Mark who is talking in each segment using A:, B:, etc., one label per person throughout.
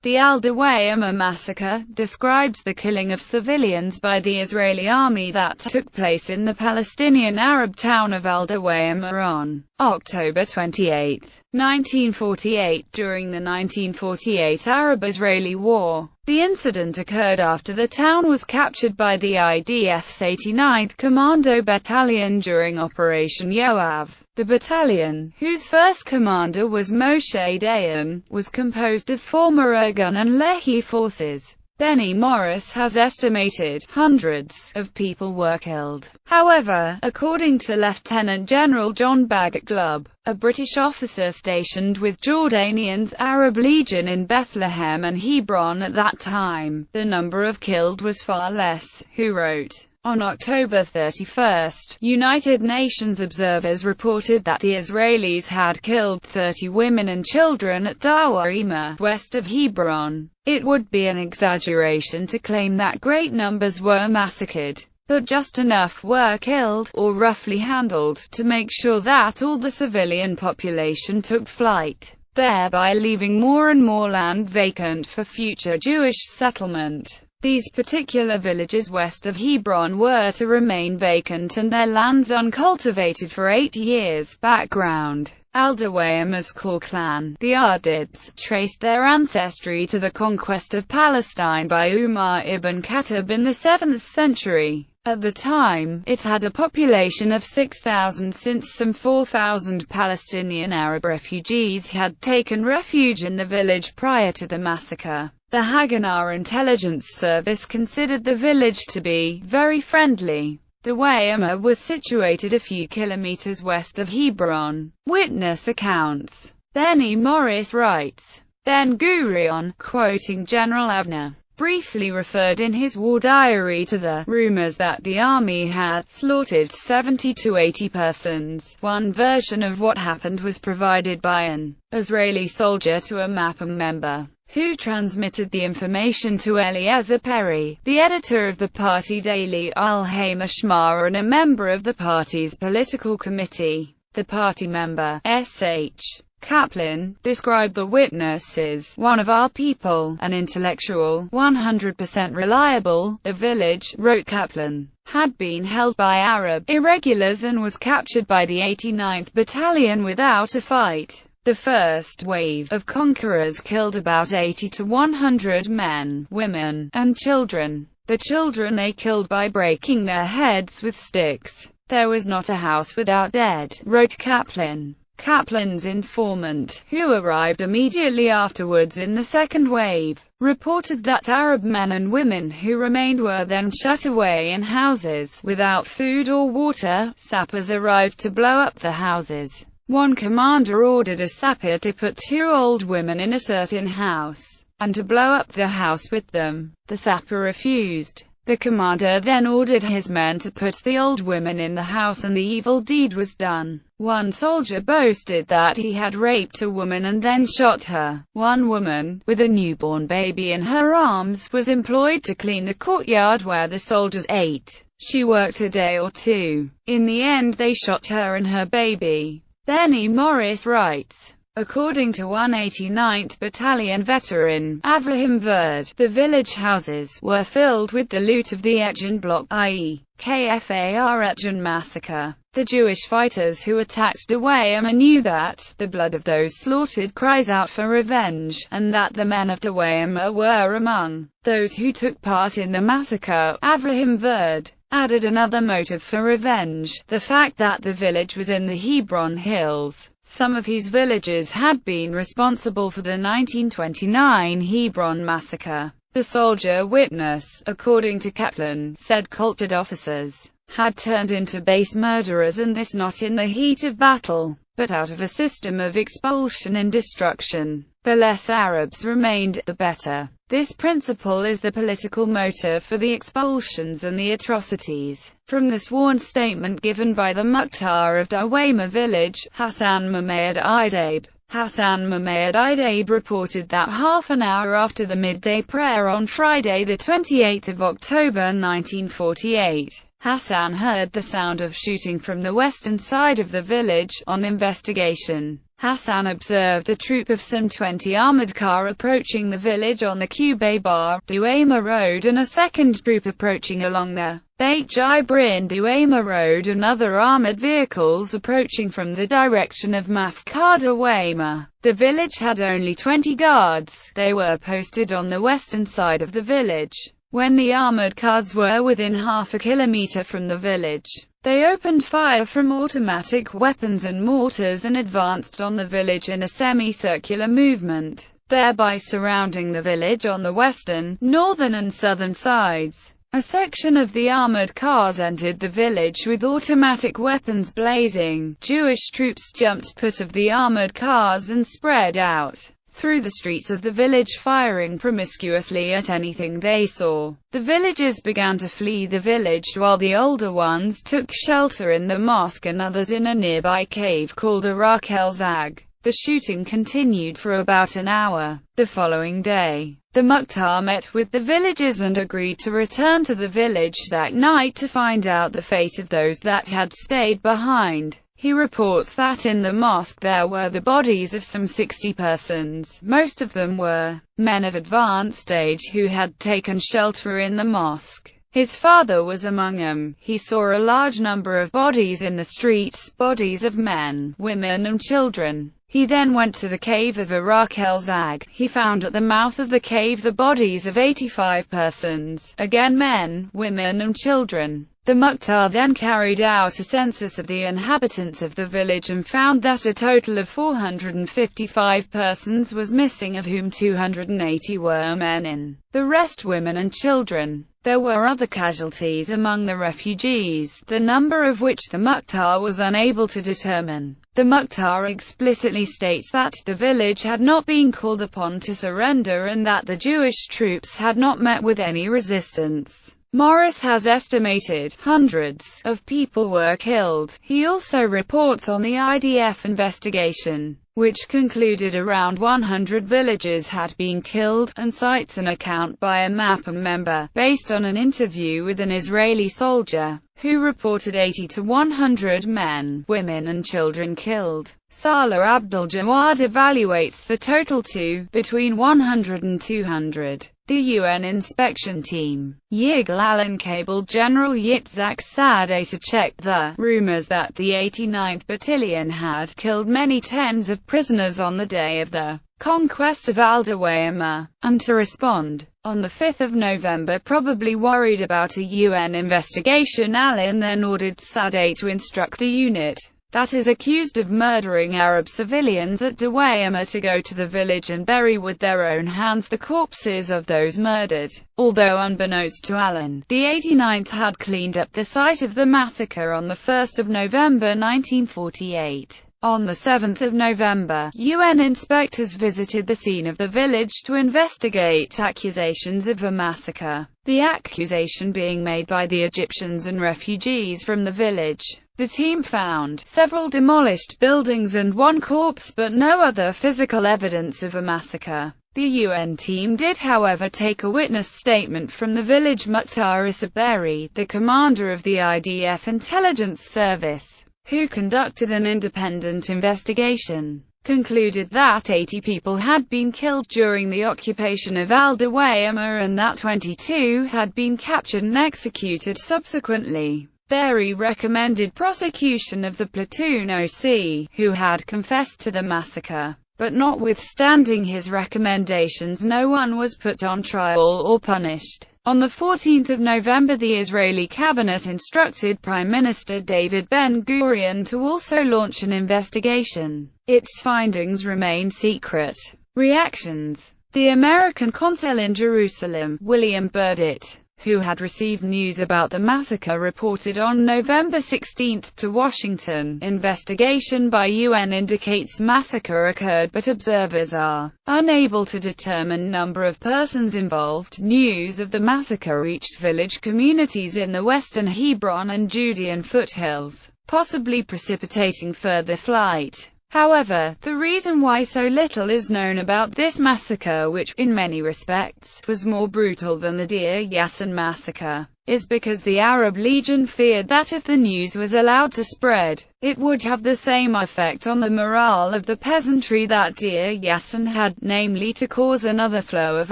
A: The Al-Dawayima massacre describes the killing of civilians by the Israeli army that took place in the Palestinian Arab town of Al-Dawayima on October 28, 1948, during the 1948 Arab-Israeli War. The incident occurred after the town was captured by the IDF's 89th Commando Battalion during Operation Yoav. The battalion, whose first commander was Moshe Dayan, was composed of former Irgun and Lehi forces. Benny Morris has estimated hundreds of people were killed. However, according to Lieutenant General John Bagot, a British officer stationed with Jordanian's Arab Legion in Bethlehem and Hebron at that time, the number of killed was far less, who wrote, on October 31, United Nations observers reported that the Israelis had killed 30 women and children at Al-Dawayima, west of Hebron. It would be an exaggeration to claim that great numbers were massacred, but just enough were killed, or roughly handled, to make sure that all the civilian population took flight, thereby leaving more and more land vacant for future Jewish settlement. These particular villages west of Hebron were to remain vacant and their lands uncultivated for 8 years. Background: Al-Dawayima's core clan, the Ardibs, traced their ancestry to the conquest of Palestine by Umar ibn Khattab in the 7th century. At the time, it had a population of 6,000 since some 4,000 Palestinian Arab refugees had taken refuge in the village prior to the massacre. The Haganah intelligence service considered the village to be very friendly. Dawayima was situated a few kilometers west of Hebron. Witness accounts. Benny Morris writes, Ben-Gurion, quoting General Avner, briefly referred in his war diary to the rumors that the army had slaughtered 70 to 80 persons. One version of what happened was provided by an Israeli soldier to a MAPA member, who transmitted the information to Eliezer Perry, the editor of the party daily Al-Hamashma and a member of the party's political committee. The party member, S.H. Kaplan, described the witnesses, one of our people, an intellectual, 100% reliable. The village, wrote Kaplan, had been held by Arab irregulars and was captured by the 89th Battalion without a fight. The first wave of conquerors killed about 80 to 100 men, women, and children. The children they killed by breaking their heads with sticks. There was not a house without dead, wrote Kaplan. Kaplan's informant, who arrived immediately afterwards in the second wave, reported that Arab men and women who remained were then shut away in houses, without food or water. Sappers arrived to blow up the houses. One commander ordered a sapper to put 2 old women in a certain house, and to blow up the house with them. The sapper refused. The commander then ordered his men to put the old women in the house and the evil deed was done. One soldier boasted that he had raped a woman and then shot her. One woman, with a newborn baby in her arms, was employed to clean the courtyard where the soldiers ate. She worked a day or two. In the end they shot her and her baby. Benny Morris writes, according to 189th Battalion veteran Avraham Verd, the village houses were filled with the loot of the Etjan block, i.e., Kfar Etjan massacre. The Jewish fighters who attacked Dawayima knew that the blood of those slaughtered cries out for revenge, and that the men of Dawayima were among those who took part in the massacre. Avraham Verd added another motive for revenge, the fact that the village was in the Hebron Hills, some of whose villages had been responsible for the 1929 Hebron massacre. The soldier witness, according to Kaplan, said cultured officers had turned into base murderers, and this not in the heat of battle, but out of a system of expulsion and destruction. The less Arabs remained, the better. This principle is the political motive for the expulsions and the atrocities. From the sworn statement given by the Mukhtar of Dawayima village, Hassan Mehmed Idabe, Hassan Mehmed Idabe reported that half an hour after the midday prayer on Friday the 28th of October 1948, Hassan heard the sound of shooting from the western side of the village. On investigation, Hassan observed a troop of some 20 armored car approaching the village on the War.The road and a second troop approaching along the Beit Jibrin-Duayma road and other armored vehicles approaching from the direction of Al-Dawayima. The village had only 20 guards. They were posted on the western side of the village. When the armored cars were within half a kilometer from the village, they opened fire from automatic weapons and mortars and advanced on the village in a semicircular movement, thereby surrounding the village on the western, northern and southern sides. A section of the armored cars entered the village with automatic weapons blazing. Jewish troops jumped out of the armored cars and spread out through the streets of the village, firing promiscuously at anything they saw. The villagers began to flee the village, while the older ones took shelter in the mosque and others in a nearby cave called Arak el-Zag. The shooting continued for about an hour. The following day, the Mukhtar met with the villagers and agreed to return to the village that night to find out the fate of those that had stayed behind. He reports that in the mosque there were the bodies of some 60 persons. Most of them were men of advanced age who had taken shelter in the mosque. His father was among them. He saw a large number of bodies in the streets, bodies of men, women and children. He then went to the cave of Arak el-Zag. He found at the mouth of the cave the bodies of 85 persons, again men, women and children. The Mukhtar then carried out a census of the inhabitants of the village and found that a total of 455 persons was missing, of whom 280 were men, the rest women and children. There were other casualties among the refugees, the number of which the Mukhtar was unable to determine. The Mukhtar explicitly states that the village had not been called upon to surrender and that the Jewish troops had not met with any resistance. Morris has estimated hundreds of people were killed. He also reports on the IDF investigation, which concluded around 100 villagers had been killed, and cites an account by a MAPA member, based on an interview with an Israeli soldier, who reported 80 to 100 men, women and children killed. Salah Abdul-Jawad evaluates the total to between 100 and 200. The UN inspection team, Yigal Allon, cabled General Yitzhak Sadeh to check the rumors that the 89th Battalion had killed many tens of prisoners on the day of the conquest of Al-Dawayima, and to respond. On the 5th of November, probably worried about a UN investigation, Allon then ordered Sadeh to instruct the unit that is accused of murdering Arab civilians at Dawayima to go to the village and bury with their own hands the corpses of those murdered. Although unbeknownst to Allon, the 89th had cleaned up the site of the massacre on the 1st of November 1948. On the 7th of November, UN inspectors visited the scene of the village to investigate accusations of a massacre, the accusation being made by the Egyptians and refugees from the village. The team found several demolished buildings and one corpse, but no other physical evidence of a massacre. The UN team did, however, take a witness statement from the village Mukhtar Isaberi, the commander of the IDF intelligence service, who conducted an independent investigation, concluded that 80 people had been killed during the occupation of Al-Dawayima and that 22 had been captured and executed subsequently. Berry recommended prosecution of the platoon OC, who had confessed to the massacre, but notwithstanding his recommendations, no one was put on trial or punished. On the 14th of November, the Israeli cabinet instructed Prime Minister David Ben-Gurion to also launch an investigation. Its findings remain secret. Reactions. The American consul in Jerusalem, William Burdett, who had received news about the massacre, reported on November 16 to Washington, investigation by UN indicates massacre occurred, but observers are unable to determine number of persons involved. News of the massacre reached village communities in the western Hebron and Judean foothills, possibly precipitating further flight. However, the reason why so little is known about this massacre, which, in many respects, was more brutal than the Deir Yassin massacre, is because the Arab Legion feared that if the news was allowed to spread, it would have the same effect on the morale of the peasantry that Deir Yassin had, namely to cause another flow of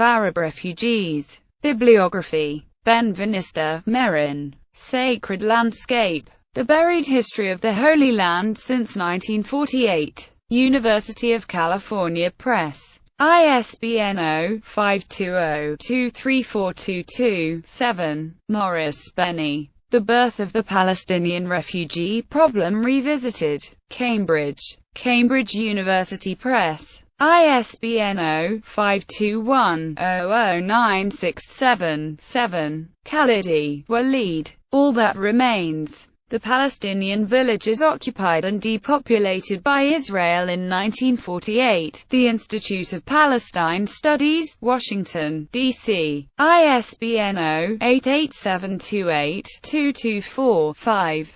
A: Arab refugees. Bibliography. Benveniste, Merin. Sacred Landscape. The Buried History of the Holy Land Since 1948. University of California Press. ISBN 0-520-23422-7. Morris, Benny. The Birth of the Palestinian Refugee Problem Revisited. Cambridge. Cambridge University Press. ISBN 0-521-00967-7. Khalidi, Walid. All That Remains. The Palestinian Villages Occupied and Depopulated by Israel in 1948. The Institute of Palestine Studies, Washington, D.C. ISBN 0-88728-224-5.